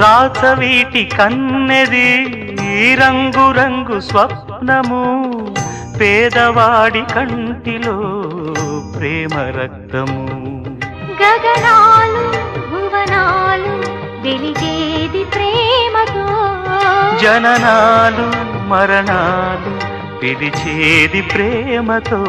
రాచవీటి కన్నెది రంగు రంగు స్వప్నము పేదవాడి కంటిలో ప్రేమ రక్తము గగనాలు భువనాలు వెలిగేది ప్రేమతో జననాలు మరణాలు పిలిచేది ప్రేమతో